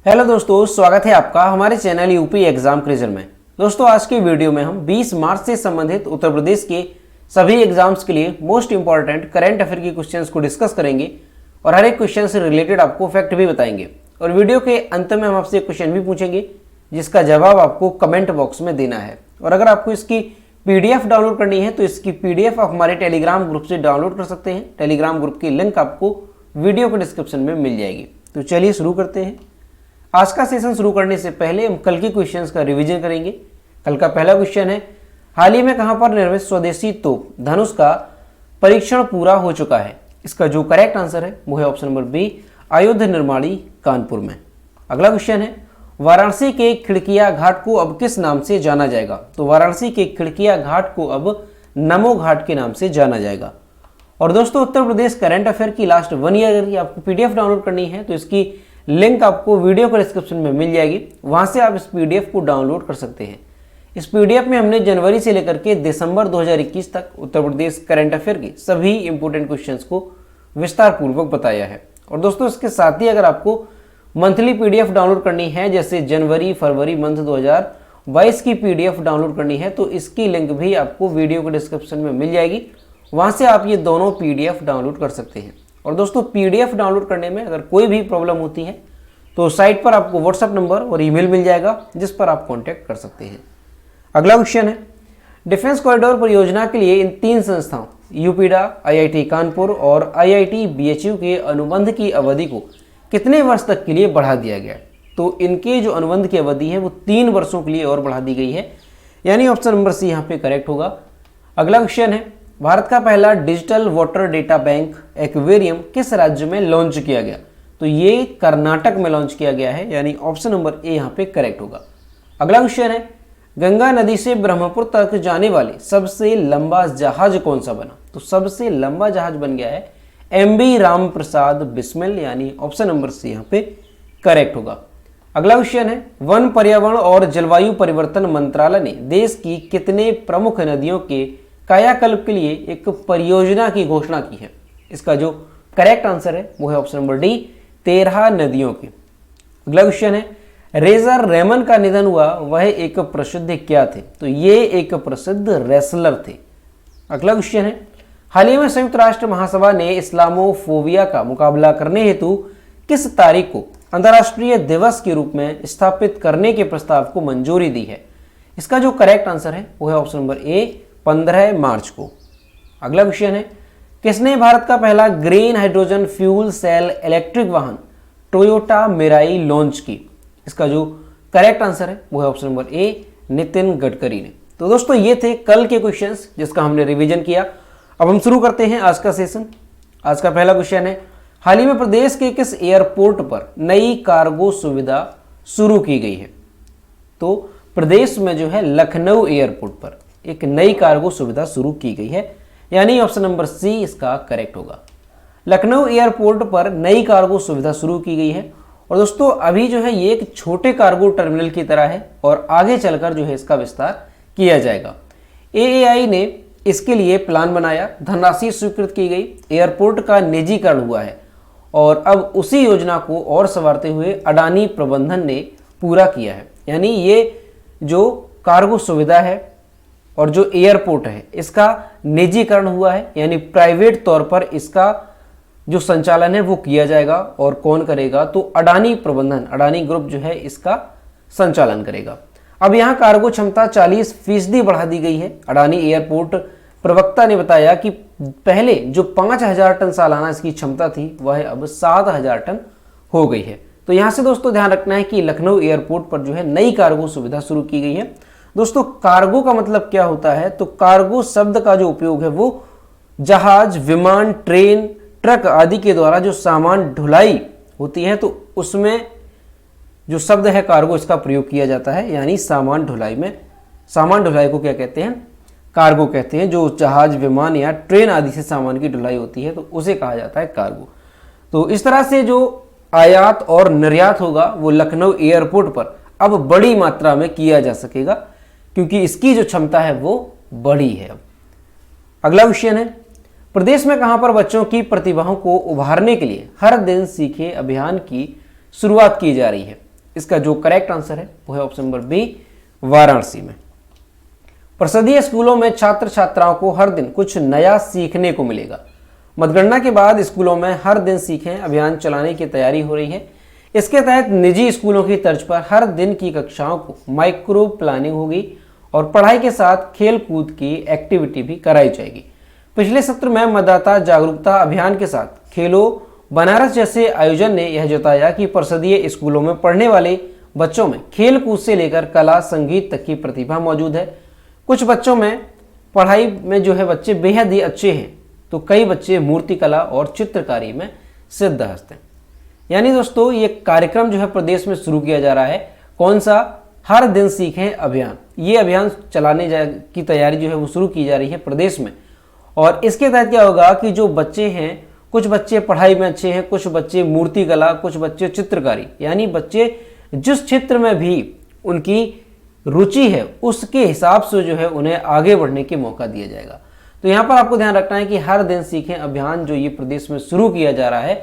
Hello दोस्तों, स्वागत है आपका हमारे चैनल यूपी एग्जाम क्विज़र में। दोस्तों आज की वीडियो में हम 20 मार्च से संबंधित उत्तर प्रदेश के सभी एग्जाम्स के लिए मोस्ट इंपॉर्टेंट करंट अफेयर के क्वेश्चंस को डिस्कस करेंगे और हर एक क्वेश्चन से रिलेटेड आपको फैक्ट भी बताएंगे। और वीडियो के अंत में हम आपसे एक क्वेश्चन भी पूछेंगे जिसका जवाब आपको कमेंट बॉक्स में देना है। और अगर आपको इसकी PDF डाउनलोड करनी है तो इसकी PDF आप हमारे टेलीग्राम ग्रुप से डाउनलोड कर सकते हैं। टेलीग्राम ग्रुप की लिंक आपको वीडियो के डिस्क्रिप्शन में मिल जाएगी। तो चलिए शुरू करते हैं। आज का सेशन शुरू करने से पहले हम कल के क्वेश्चंस का रिवीजन करेंगे। कल का पहला क्वेश्चन है, हाल ही में कहां पर निर्मित स्वदेशी तोप धनुष का परीक्षण पूरा हो चुका है? इसका जो करेक्ट आंसर है वो है ऑप्शन नंबर बी, अयोध्या निर्माणी कानपुर में। अगला क्वेश्चन है, वाराणसी के खिड़किया घाट को अब किस नाम से जाना जाएगा? तो वाराणसी के खिड़किया घाट को अब नमो घाट के नाम से जाना जाएगा। और दोस्तों उत्तर प्रदेश करंट अफेयर की लास्ट 1 ईयर की आपको PDF डाउनलोड करनी है तो इसकी लिंक आपको वीडियो के डिस्क्रिप्शन में मिल जाएगी, वहां से आप इस PDF को डाउनलोड कर सकते हैं। इस PDF में हमने जनवरी से लेकर के दिसंबर 2021 तक उत्तर प्रदेश करंट अफेयर की सभी इंपोर्टेंट क्वेश्चंस को विस्तार पूर्वक बताया है। और दोस्तों इसके साथ ही अगर आपको मंथली PDF डाउनलोड करनी है, जैसे जनवरी फरवरी मंथ 2022 की PDF डाउनलोड करनी है, तो इसकी लिंक भी आपको वीडियो के डिस्क्रिप्शन में मिल जाएगी, वहां से आप ये दोनों PDF डाउनलोड कर सकते हैं। और दोस्तों PDF डाउनलोड करने में अगर कोई भी प्रॉब्लम होती है तो साइट पर आपको WhatsApp नंबर और ईमेल मिल जाएगा जिस पर आप कांटेक्ट कर सकते हैं। अगला क्वेश्चन है, डिफेंस कॉरिडोर परियोजना के लिए इन 3 संस्थाओं यूपीडा, IIT कानपुर और IIT BHU के अनुबंध की अवधि को कितने वर्ष तक के लिए बढ़ा दिया गया? तो इनके जो अनुबंध की अवधि है वो 3 वर्षों के लिए और बढ़ा दी गई है, यानी ऑप्शन नंबर सी यहाँ पे करेक्ट होगा। अगला क्वेश्चन है, भारत का पहला digital water data bank aquarium किस राज्य में लॉन्च किया गया? तो ये कर्नाटक में लॉन्च किया गया है, यानी ऑप्शन नंबर ए यहाँ पे करेक्ट होगा। अगला क्वेश्चन है, गंगा नदी से ब्रह्मपुत्र तक जाने वाले सबसे लंबा जहाज कौन सा बना? तो सबसे लंबा जहाज बन गया है MB राम प्रसाद बिस्मिल, यानी ऑप्शन नंबर सी यहाँ पे करेक्ट होगा। अगला क्वेश्चन है, वन पर्यावरण और जलवायु परिवर्तन मंत्रालय ने देश की कितने प्रमुख नदियों के कायाकल्प के लिए एक परियोजना की घोषणा की है? इसका जो करेक्ट आंसर है वो है ऑप्शन नंबर डी, 13 नदियों की। अगला क्वेश्चन है, रेजर रेमन का निधन हुआ, वह एक प्रसिद्ध क्या थे? तो ये एक प्रसिद्ध रेसलर थे। अगला क्वेश्चन है, हाल ही में संयुक्त राष्ट्र महासभा ने इस्लामोफोबिया का मुकाबला करने हेतु किस तारीख को अंतर्राष्ट्रीय दिवस के रूप में स्थापित करने के प्रस्ताव को मंजूरी दी है? इसका जो करेक्ट आंसर है वो है ऑप्शन नंबर ए, 15 मार्च को। अगला क्वेश्चन है, किसने भारत का पहला green hydrogen fuel cell electric वाहन टोयोटा मिराई लॉन्च की? इसका जो करेक्ट आंसर है वो है option number A, Nitin Gadkari ने। तो दोस्तों ये थे कल के क्वेश्चंस जिसका हमने रिवीजन किया। अब हम शुरू करते हैं आज का सेशन। आज का पहला क्वेश्चन है, हाल ही में प्रदेश के किस एयरपोर्ट पर नई कार्गो सुविधा शुरू की गई है? तो प्रदेश में जो है लखनऊ एयरपोर्ट पर एक नई कार्गो सुविधा शुरू की गई है, यानी ऑप्शन नंबर सी इसका करेक्ट होगा। लखनऊ एयरपोर्ट पर नई कार्गो सुविधा शुरू की गई है। और दोस्तों अभी जो है ये एक छोटे कार्गो टर्मिनल की तरह है और आगे चलकर जो है इसका विस्तार किया जाएगा। AAI ने इसके लिए प्लान बनाया, धनराशि स्वीकृत की गई, एयरपोर्ट का निजीकरण हुआ है और अब उसी योजना को और संवारते हुए अडानी प्रबंधन ने पूरा किया है। यानी ये जो कार्गो सुविधा है और जो एयरपोर्ट है इसका निजीकरण हुआ है, यानी प्राइवेट तौर पर इसका जो संचालन है वो किया जाएगा। और कौन करेगा? तो अडानी प्रबंधन, अडानी ग्रुप जो है इसका संचालन करेगा। अब यहाँ कार्गो क्षमता 40% बढ़ा दी गई है। अडानी एयरपोर्ट प्रवक्ता ने बताया कि पहले जो 5000 टन सालाना इसकी क्षमता थी वह अब 7000 टन हो गई है। तो यहाँ से दोस्तों ध्यान रखना है कि लखनऊ एयरपोर्ट पर जो है नई कार्गो सुविधा शुरू की गई है। दोस्तों कार्गो का मतलब क्या होता है? तो कार्गो शब्द का जो उपयोग है वो जहाज, विमान, ट्रेन, ट्रक आदि के द्वारा जो सामान ढुलाई होती है तो उसमें जो शब्द है कार्गो इसका प्रयोग किया जाता है, यानी सामान ढुलाई में। सामान ढुलाई को क्या कहते हैं? कार्गो कहते हैं। जो जहाज, विमान या ट्रेन आदि से सामान की ढुलाई होती है तो उसे कहा जाता है कार्गो। तो इस तरह से जो आयात और निर्यात होगा वो लखनऊ एयरपोर्ट पर अब बड़ी मात्रा में किया जा सकेगा, क्योंकि इसकी जो क्षमता है वो बड़ी है। अगला क्वेश्चन है, प्रदेश में कहां पर बच्चों की प्रतिभाओं को उभारने के लिए हर दिन सीखे अभियान की शुरुआत की जा रही है? इसका जो करेक्ट आंसर है वो है ऑप्शन नंबर बी, वाराणसी में। परिषदीय स्कूलों में छात्र छात्राओं को हर दिन कुछ नया सीखने को मिलेगा। मतगणना के बाद स्कूलों में हर दिन सीखें अभियान चलाने की तैयारी हो रही है। इसके तहत निजी स्कूलों की तर्ज पर हर दिन की कक्षाओं को माइक्रो प्लानिंग होगी और पढ़ाई के साथ खेल कूद की एक्टिविटी भी कराई जाएगी। पिछले सत्र में मतदाता जागरूकता अभियान के साथ खेलो बनारस जैसे आयोजन ने यह जताया कि परिषदीय स्कूलों में पढ़ने वाले बच्चों में खेल कूद से लेकर कला संगीत तक की प्रतिभा मौजूद है। कुछ बच्चों में पढ़ाई में जो है बच्चे बेहद ही अच्छे हैं, तो कई बच्चे मूर्तिकला और चित्रकारी में सिद्धहस्त हैं। यानी दोस्तों ये कार्यक्रम जो है प्रदेश में शुरू किया जा रहा है, कौन सा, हर दिन सीखें अभियान। ये अभियान चलाने की तैयारी जो है वो शुरू की जा रही है प्रदेश में। और इसके तहत क्या होगा कि जो बच्चे हैं, कुछ बच्चे पढ़ाई में अच्छे हैं, कुछ बच्चे मूर्तिकला, कुछ बच्चे चित्रकारी, यानी बच्चे जिस क्षेत्र में भी उनकी रुचि है उसके हिसाब से जो है उन्हें आगे बढ़ने के मौका दिया जाएगा। तो यहाँ पर आपको ध्यान रखना है कि हर दिन सीखें अभियान जो ये प्रदेश में शुरू किया जा रहा है,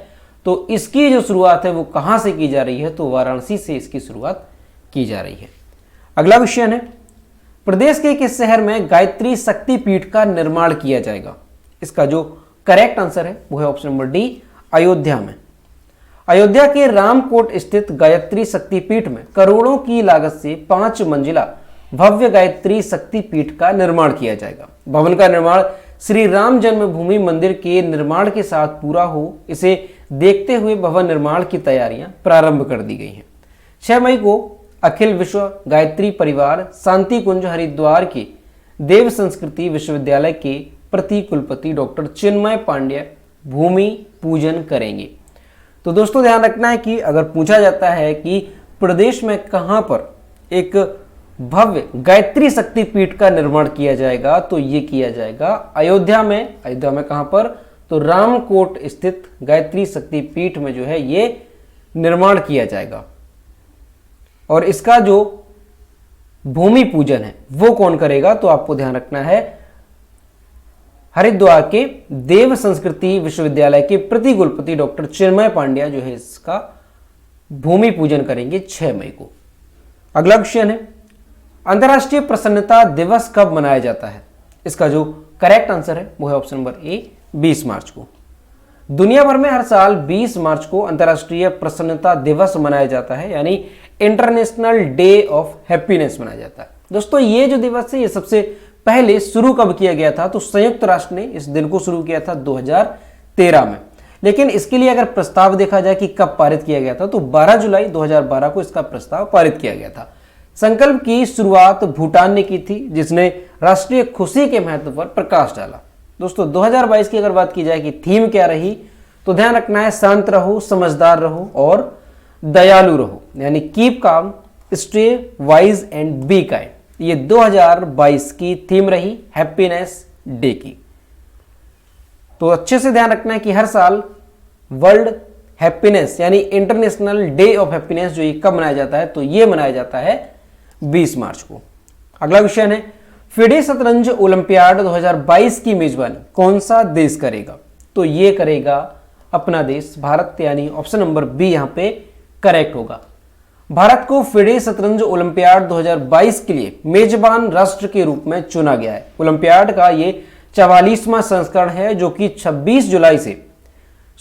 तो इसकी जो शुरुआत है वो कहाँ से की जा रही है, तो वाराणसी से इसकी शुरुआत की जा रही है। अगला क्वेश्चन है, प्रदेश के किस शहर में गायत्री शक्तिपीठ का निर्माण किया जाएगा? इसका जो करेक्ट आंसर है वो है ऑप्शन नंबर डी, अयोध्या में। अयोध्या के रामकोट स्थित गायत्री शक्तिपीठ में करोड़ों की लागत से 5 मंजिला भव्य गायत्री शक्तिपीठ का निर्माण किया जाएगा। भवन का निर्माण श्री राम जन्मभूमि मंदिर के निर्माण के साथ पूरा हो, इसे देखते हुए भवन निर्माण की तैयारियां प्रारंभ कर दी गई हैं। 6 मई को अखिल विश्व गायत्री परिवार शांति कुंज हरिद्वार के देव संस्कृति विश्वविद्यालय के प्रति कुलपति डॉक्टर चिन्मय पांड्य भूमि पूजन करेंगे। तो दोस्तों ध्यान रखना है कि अगर पूछा जाता है कि प्रदेश में कहां पर एक भव्य गायत्री शक्तिपीठ का निर्माण किया जाएगा, तो ये किया जाएगा अयोध्या में। अयोध्या में कहां पर, तो रामकोट स्थित गायत्री शक्तिपीठ में जो है ये निर्माण किया जाएगा। और इसका जो भूमि पूजन है वो कौन करेगा, तो आपको ध्यान रखना है हरिद्वार के देव संस्कृति विश्वविद्यालय के प्रति कुलपति डॉक्टर चिन्मय पांड्या जो है इसका भूमि पूजन करेंगे 6 मई को। अगला क्वेश्चन है, अंतर्राष्ट्रीय प्रसन्नता दिवस कब मनाया जाता है? इसका जो करेक्ट आंसर है वो है ऑप्शन नंबर ए, 20 मार्च को। दुनिया भर में हर साल 20 मार्च को अंतर्राष्ट्रीय प्रसन्नता दिवस मनाया जाता है, यानी इंटरनेशनल डे ऑफ हैप्पीनेस मनाया जाता है। दोस्तों ये जो दिवस है ये सबसे पहले शुरू कब किया गया था, तो संयुक्त राष्ट्र ने इस दिन को शुरू किया था 2013 में। लेकिन इसके लिए अगर प्रस्ताव देखा जाए कि कब पारित किया गया था, तो 12 जुलाई 2012 को इसका प्रस्ताव पारित किया गया था। संकल्प की शुरुआत भूटान ने की थी, जिसने राष्ट्रीय खुशी के महत्व पर प्रकाश डाला। दोस्तों 2022 की अगर बात की जाए कि थीम क्या रही, तो ध्यान रखना है शांत रहो, समझदार रहो और दयालु रहो, यानी keep calm, stay wise and be kind. ये 2022 की थीम रही हैप्पीनेस डे की। तो अच्छे से ध्यान रखना है कि हर साल वर्ल्ड हैप्पीनेस यानी इंटरनेशनल डे ऑफ हैप्पीनेस जो ये कब मनाया जाता है, तो ये मनाया जाता है 20 मार्च को। अगला क्वेश्चन है, फिडे शतरंज ओलंपियाड 2022 की मेजबानी कौन सा देश करेगा? तो ये करेगा अपना देश भारत, यानी ऑप्शन नंबर बी यहां पे करेक्ट होगा। भारत को फिडे शतरंज ओलंपियाड 2022 के लिए मेजबान राष्ट्र के रूप में चुना गया है। ओलंपियाड का ये 44वां संस्करण है जो कि 26 जुलाई से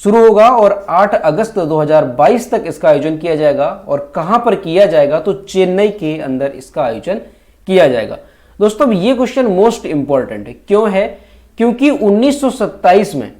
शुरू होगा और 8 अगस्त 2022 तक इसका आयोजन किया जाएगा। और कहां पर किया जाएगा, तो चेन्नई के अंदर इसका आयोजन किया जाएगा। दोस्तों ये क्वेश्चन मोस्ट इंपॉर्टेंट है, क्यों है? क्योंकि 1927 में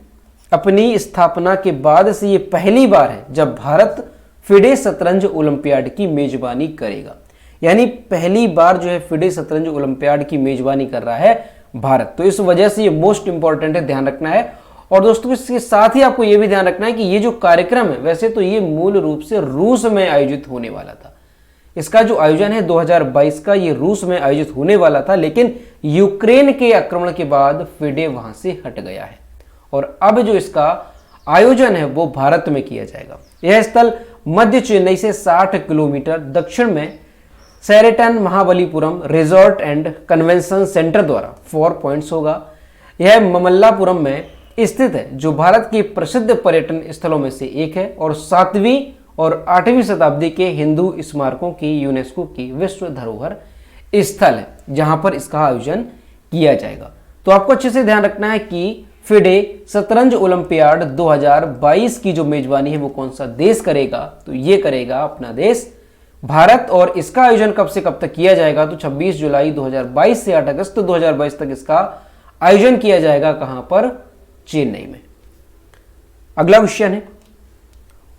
अपनी स्थापना के बाद से ये पहली बार है जब भारत फिडे शतरंज ओलंपियाड की मेजबानी करेगा, यानी पहली बार जो है फिडे शतरंज ओलंपियाड की मेजबानी कर रहा है भारत। तो इस वजह से ये मोस्ट इंपॉर्टेंट है, ध्यान रखना है। और दोस्तों इसके साथ ही आपको ये भी ध्यान रखना है कि ये जो कार्यक्रम है वैसे तो ये मूल रूप से रूस में आयोजित होने वाला था। इसका जो आयोजन है 2022 का ये रूस में आयोजित होने वाला था, लेकिन यूक्रेन के आक्रमण के बाद फिडे वहां से हट गया है और अब जो इसका आयोजन है वो भारत में किया जाएगा। यह स्थल मध्य चेन्नई से 60 किलोमीटर दक्षिण में Sheraton Mahabalipuram resort and convention centre द्वारा 4 पॉइंट्स होगा। यह ममल्लापुरम में स्थित है जो भारत के प्रसिद्ध पर्यटन स्थलों में से एक है और 7वीं और 8वीं शताब्दी के हिंदू स्मारकों की यूनेस्को की विश्व धरोहर स्थल है जहां पर इसका आयोजन किया जाएगा। तो आपको अच्छे से ध्यान रखना है कि फिडे शतरंज ओलंपियाड 2022 की जो मेजबानी है वो कौन सा देश करेगा, तो ये करेगा अपना देश भारत। और इसका आयोजन कब से कब तक किया जाएगा, तो 26 जुलाई 2022 से 8 अगस्त 2022 तक इसका आयोजन किया जाएगा। कहां पर, चेन्नई में। अगला क्वेश्चन है,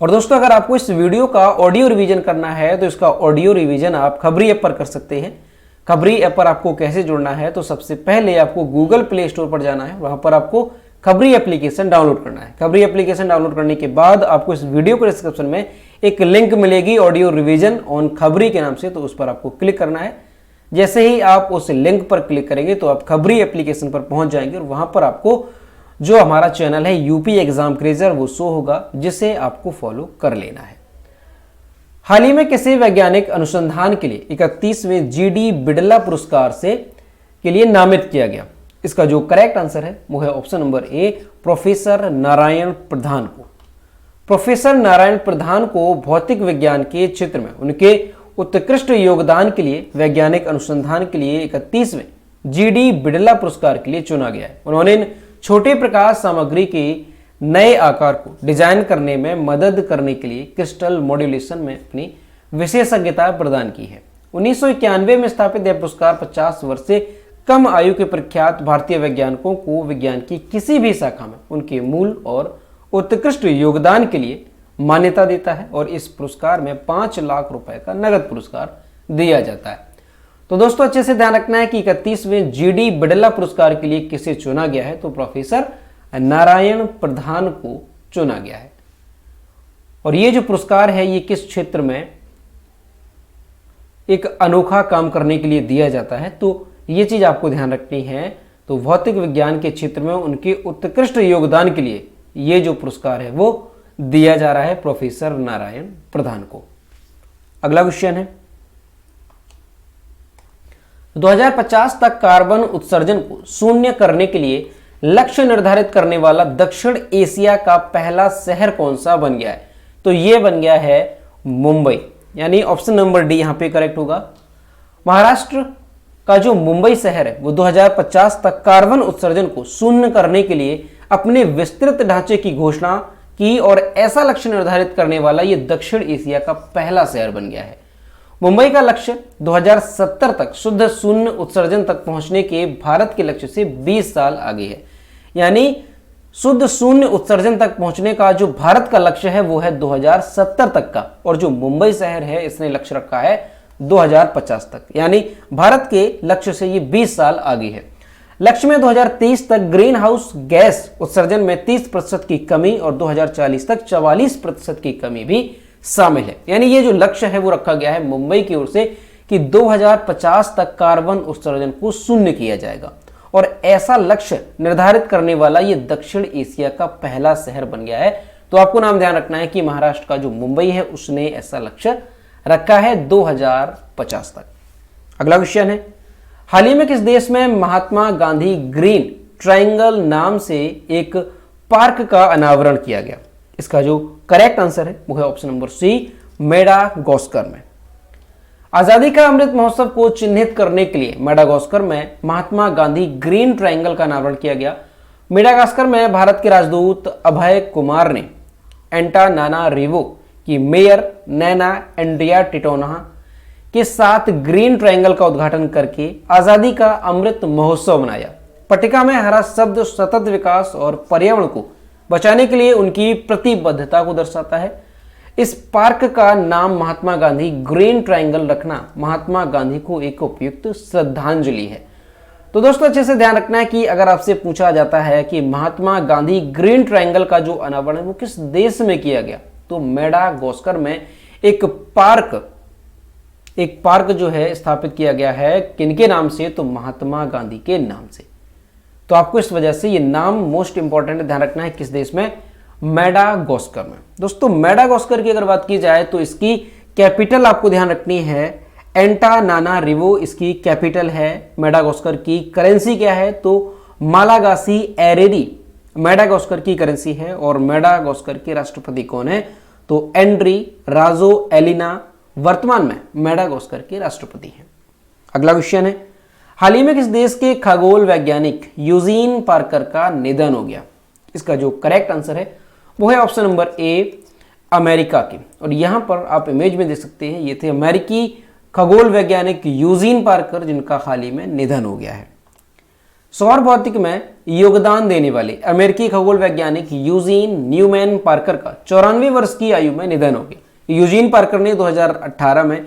और दोस्तों अगर आपको इस वीडियो का ऑडियो रिवीजन करना है तो इसका ऑडियो रिवीजन आप खबरी ऐप पर कर सकते हैं। खबरी ऐप पर आपको कैसे जुड़ना है, तो सबसे पहले आपको गूगल प्ले स्टोर पर जाना है, वहां पर आपको खबरी एप्लीकेशन डाउनलोड करना है। खबरी एप्लीकेशन डाउनलोड करने के बाद आपको इस वीडियो के डिस्क्रिप्शन में एक लिंक मिलेगी ऑडियो रिवीजन ऑन खबरी के नाम से, तो उस पर आपको क्लिक करना है। जैसे ही आप उस लिंक पर क्लिक करेंगे तो आप खबरी एप्लीकेशन पर पहुंच जाएंगे और वहां पर आपको जो हमारा चैनल है यूपी एग्जाम क्रेजर वो शो होगा, जिसे आपको फॉलो कर लेना है। हाल ही में किसी वैज्ञानिक अनुसंधान के लिए 31वें जीडी बिड़ला पुरस्कार के लिए नामित किया गया? इसका जो करेक्ट आंसर है वो है option number A, professor Narayan Pradhan को। प्रोफेसर नारायण प्रधान को भौतिक विज्ञान के क्षेत्र में उनके उत्कृष्ट योगदान के लिए वैज्ञानिक अनुसंधान के लिए 31वें जीडी बिड़ला पुरस्कार के लिए चुना गया है। उन्होंने छोटे प्रकाश सामग्री के नए आकार को डिजाइन करने में मदद करने के लिए क्रिस्टल मॉड्यूलेशन में अपनी विशेषज्ञता प्रदान की है। 1991 में स्थापित यह पुरस्कार 50 वर्ष से कम आयु के प्रख्यात भारतीय वैज्ञानिकों को विज्ञान की किसी भी शाखा में उनके मूल और उत्कृष्ट योगदान के लिए मान्यता देता है और इस पुरस्कार में 5 लाख रुपए का नगद पुरस्कार दिया जाता है। तो दोस्तों अच्छे से ध्यान रखना है कि 31वें जीडी बिड़ला पुरस्कार के लिए किसे चुना गया है, तो प्रोफेसर नारायण प्रधान को चुना गया है। और ये जो पुरस्कार है ये किस क्षेत्र में एक अनोखा काम करने के लिए दिया जाता है, तो ये चीज आपको ध्यान रखनी है। तो भौतिक विज्ञान के क्षेत्र में उनके उत्कृष्ट योगदान के लिए ये जो पुरस्कार है वो दिया जा रहा है प्रोफेसर नारायण प्रधान को। अगला क्वेश्चन है, 2050 तक कार्बन उत्सर्जन को शून्य करने के लिए लक्ष्य निर्धारित करने वाला दक्षिण एशिया का पहला शहर कौन सा बन गया है? तो यह बन गया है मुंबई, यानी ऑप्शन नंबर डी यहां पे करेक्ट होगा। महाराष्ट्र का जो मुंबई शहर है वो 2050 तक कार्बन उत्सर्जन को शून्य करने के लिए अपने विस्तृत ढांचे की घोषणा की और ऐसा लक्ष्य निर्धारित करने वाला ये दक्षिण एशिया का पहला शहर बन गया है। मुंबई का लक्ष्य 2070 तक शुद्ध शून्य उत्सर्जन तक पहुंचने के भारत के लक्ष्य से 20 साल आगे है। यानी शुद्ध शून्य उत्सर्जन तक पहुंचने का जो भारत का लक्ष्य है वो है 2070 तक का, और जो मुंबई शहर है इसने लक्ष्य रखा है 2050 तक, यानी भारत के लक्ष्य से ये 20 साल आगे है। लक्ष्य में 2030 तक ग्रीन हाउस गैस उत्सर्जन में 30% की कमी और 2040 तक 44% की कमी भी शामिल है। यानी ये जो लक्ष्य है वो रखा गया है मुंबई की ओर से कि 2050 तक कार्बन उत्सर्जन को शून्य किया जाएगा, और ऐसा लक्ष्य निर्धारित करने वाला ये दक्षिण एशिया का पहला शहर बन गया है। तो आपको नाम ध्यान रखना है कि महाराष्ट्र का जो मुंबई है उसने ऐसा लक्ष्य रखा है 2050 तक। अगला क्वेश्चन है, हाल ही में किस देश में महात्मा गांधी ग्रीन ट्रायंगल नाम से एक पार्क का अनावरण किया गया? इसका जो करेक्ट आंसर है वो है ऑप्शन नंबर सी, मेडागास्कर में। आजादी का अमृत महोत्सव को चिन्हित करने के लिए मेडागास्कर में महात्मा गांधी ग्रीन ट्रायंगल का अनावरण किया गया। मेडागास्कर में भारत के राजदूत अभय कुमार ने एंटानानारिवो की मेयर नैना एंड्रिया टिटोना के साथ ग्रीन ट्रायंगल का उद्घाटन करके आजादी का अमृत महोत्सव मनाया। पट्टिका में हरा शब्द सतत विकास और पर्यावरण को बचाने के लिए उनकी प्रतिबद्धता को दर्शाता है। इस पार्क का नाम महात्मा गांधी ग्रीन ट्रायंगल रखना महात्मा गांधी को एक उपयुक्त श्रद्धांजलि है। तो दोस्तों अच्छे से ध्यान रखना है कि अगर आपसे पूछा जाता है कि महात्मा गांधी ग्रीन ट्रायंगल का जो अनावरण है वो किस देश में किया गया, तो मेडागास्कर में एक पार्क जो है स्थापित किया गया है। किनके नाम से? तो महात्मा गांधी के नाम से। तो आपको इस वजह से ये नाम मोस्ट इंपॉर्टेंट ध्यान रखना है, किस देश में? मेडागास्कर में। दोस्तों मेडागास्कर की अगर बात की जाए तो इसकी कैपिटल आपको ध्यान रखनी है एंटानानारिवो, इसकी कैपिटल है। मेडागास्कर की करेंसी क्या है? तो मालागासी एरेरी मेडागास्कर की करेंसी है। और मेडागास्कर के राष्ट्रपति कौन है? तो एंड्री राजो एलिना वर्तमान में मेडागास्कर के राष्ट्रपति हैं। अगला क्वेश्चन है, हाल ही में किस देश के खगोल वैज्ञानिक यूजीन पार्कर का निधन हो गया? इसका जो करेक्ट आंसर है वो है ऑप्शन नंबर ए, अमेरिका के। और यहां पर आप इमेज में देख सकते हैं, ये थे अमेरिकी खगोल वैज्ञानिक यूजीन पार्कर, जिनका हाल ही में निधन हो गया है। सौर भौतिकी में योगदान देने वाले अमेरिकी खगोल वैज्ञानिक यूजीन न्यूमैन पार्कर का 94 वर्ष की आयु में निधन हो गया। यूजीन पार्कर ने 2018 में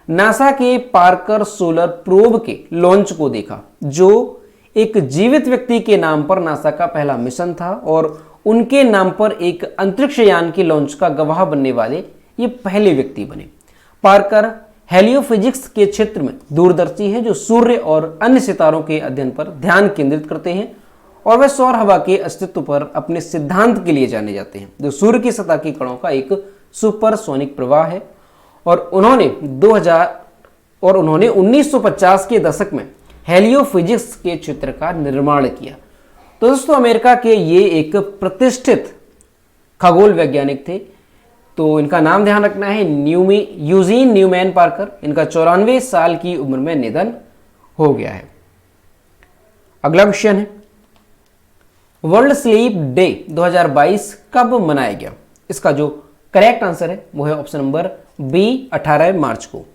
नासा के पार्कर सोलर प्रोब के लॉन्च को देखा, जो एक जीवित व्यक्ति के नाम पर नासा का पहला मिशन था और उनके नाम पर एक अंतरिक्ष यान के लॉन्च का गवाह बनने वाले ये पहले व्यक्ति बने। पार्कर हेलियोफिजिक्स के क्षेत्र में दूरदर्शी है, जो सूर्य और अन्य सितारों के अध्ययन पर ध्यान केंद्रित करते हैं, और वे सौर हवा के अस्तित्व पर अपने सिद्धांत के लिए जाने जाते हैं, जो सूर्य की सतह के कणों का एक सुपरसोनिक प्रवाह है। और उन्होंने 1950 के दशक में हेलियोफिजिक्स के क्षेत्र का निर्माण किया। तो दोस्तों अमेरिका के ये एक प्रतिष्ठित खगोल वैज्ञानिक थे, तो इनका नाम ध्यान रखना है यूजीन न्यूमैन पार्कर। इनका 94 साल की उम्र में निधन हो गया है। अगला क्वेश्चन है, वर्ल्ड स्लीप डे 2022 कब मनाया गया? इसका जो करेक्ट आंसर है वो है ऑप्शन नंबर बी, 18 मार्च को।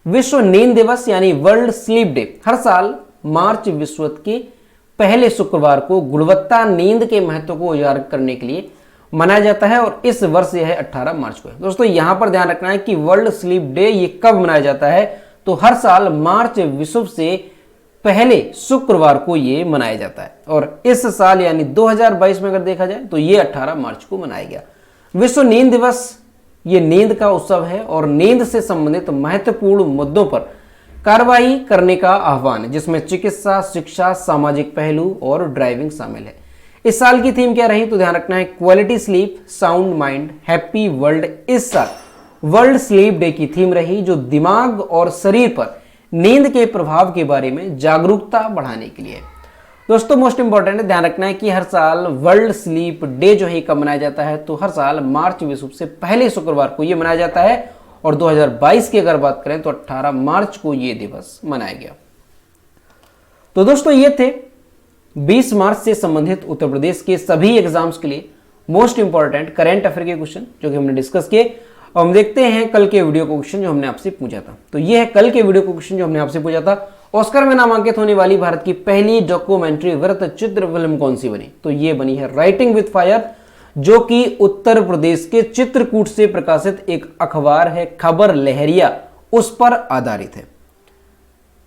विश्व नींद दिवस यानी वर्ल्ड स्लीप डे हर साल मार्च विश्व के पहले शुक्रवार को गुणवत्ता नींद के महत्व को उजागर करने के लिए मनाया जाता है, और इस वर्ष यह 18 मार्च को है। दोस्तों यहां पर ध्यान रखना है कि वर्ल्ड स्लीप डे ये कब मनाया जाता है, तो हर साल मार्च विश्व से पहले शुक्रवार को ये मनाया जाता है, और इस साल यानी 2022 में अगर देखा जाए तो ये 18 मार्च को मनाया गया। विश्व नींद दिवस ये नींद का उत्सव है और नींद से संबंधित महत्वपूर्ण मुद्दों पर कार्रवाई करने का आह्वान है, जिसमें चिकित्सा, शिक्षा, सामाजिक पहलू और ड्राइविंग शामिल है। इस साल की थीम क्या रही, तो ध्यान रखना है quality sleep, sound mind, happy world. इस साल वर्ल्ड स्लीप डे की थीम रही, जो दिमाग और शरीर पर नींद के प्रभाव के बारे में जागरूकता बढ़ाने के लिए। दोस्तों मोस्ट इंपॉर्टेंट है, ध्यान रखना है कि हर साल वर्ल्ड स्लीप डे जो है कब मनाया जाता है, तो हर साल मार्च विश्व से पहले शुक्रवार को यह मनाया जाता है, और 2022 की अगर बात करें तो 18 मार्च को यह दिवस मनाया गया। तो दोस्तों ये थे 20 मार्च से संबंधित उत्तर प्रदेश के सभी एग्जाम्स के लिए मोस्ट इंपॉर्टेंट करेंट अफेयर के क्वेश्चन जो कि हमने डिस्कस किए। और हम देखते हैं कल के वीडियो को क्वेश्चन जो हमने आपसे पूछा था। तो ये है कल के वीडियो को क्वेश्चन जो हमने आपसे पूछा था, ऑस्कर में नामांकित होने वाली भारत की पहली डॉक्यूमेंट्री वृत्त चित्र फिल्म कौन सी बनी? तो ये बनी है राइटिंग विद फायर, जो कि उत्तर प्रदेश के चित्रकूट से प्रकाशित एक अखबार है खबर लहरिया, उस पर आधारित है।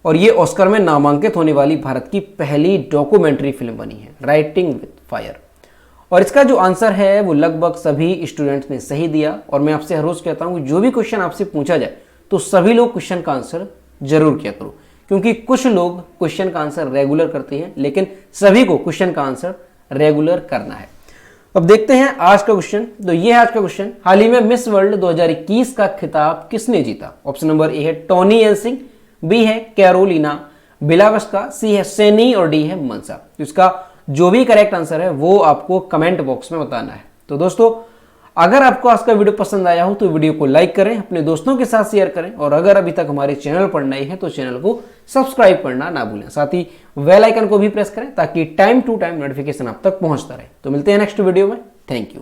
और ये ऑस्कर में नामांकित होने वाली भारत की पहली डॉक्यूमेंट्री फिल्म बनी है राइटिंग विद फायर। और इसका जो आंसर है वो लगभग सभी स्टूडेंट्स ने सही दिया। और मैं आपसे हर रोज कहता हूं कि जो भी क्वेश्चन आपसे पूछा जाए तो सभी लोग क्वेश्चन का आंसर जरूर किया करो, क्योंकि कुछ लोग क्वेश्चन का आंसर रेगुलर करते हैं, लेकिन सभी को क्वेश्चन का आंसर रेगुलर करना है। अब देखते हैं आज का क्वेश्चन। तो ये है आज का क्वेश्चन, हाल ही में मिस वर्ल्ड 2021 का खिताब किसने जीता? ऑप्शन नंबर ए है टोनी एल्सिंग, बी है कैरोलिना बिलावस्का, सी है सेनी और डी है मनसा। तो इसका जो भी करेक्ट आंसर है वो आपको कमेंट बॉक्स में बताना है। तो दोस्तों अगर आपको आज का वीडियो पसंद आया हो तो वीडियो को लाइक करें, अपने दोस्तों के साथ शेयर करें, और अगर अभी तक हमारे चैनल पर नए हैं तो चैनल को सब्सक्राइब करना ना भूलें। साथ ही बेल आइकन को भी प्रेस करें ताकि टाइम टू टाइम नोटिफिकेशन आप तक पहुंचता रहे। तो मिलते हैं नेक्स्ट वीडियो में। Thank you.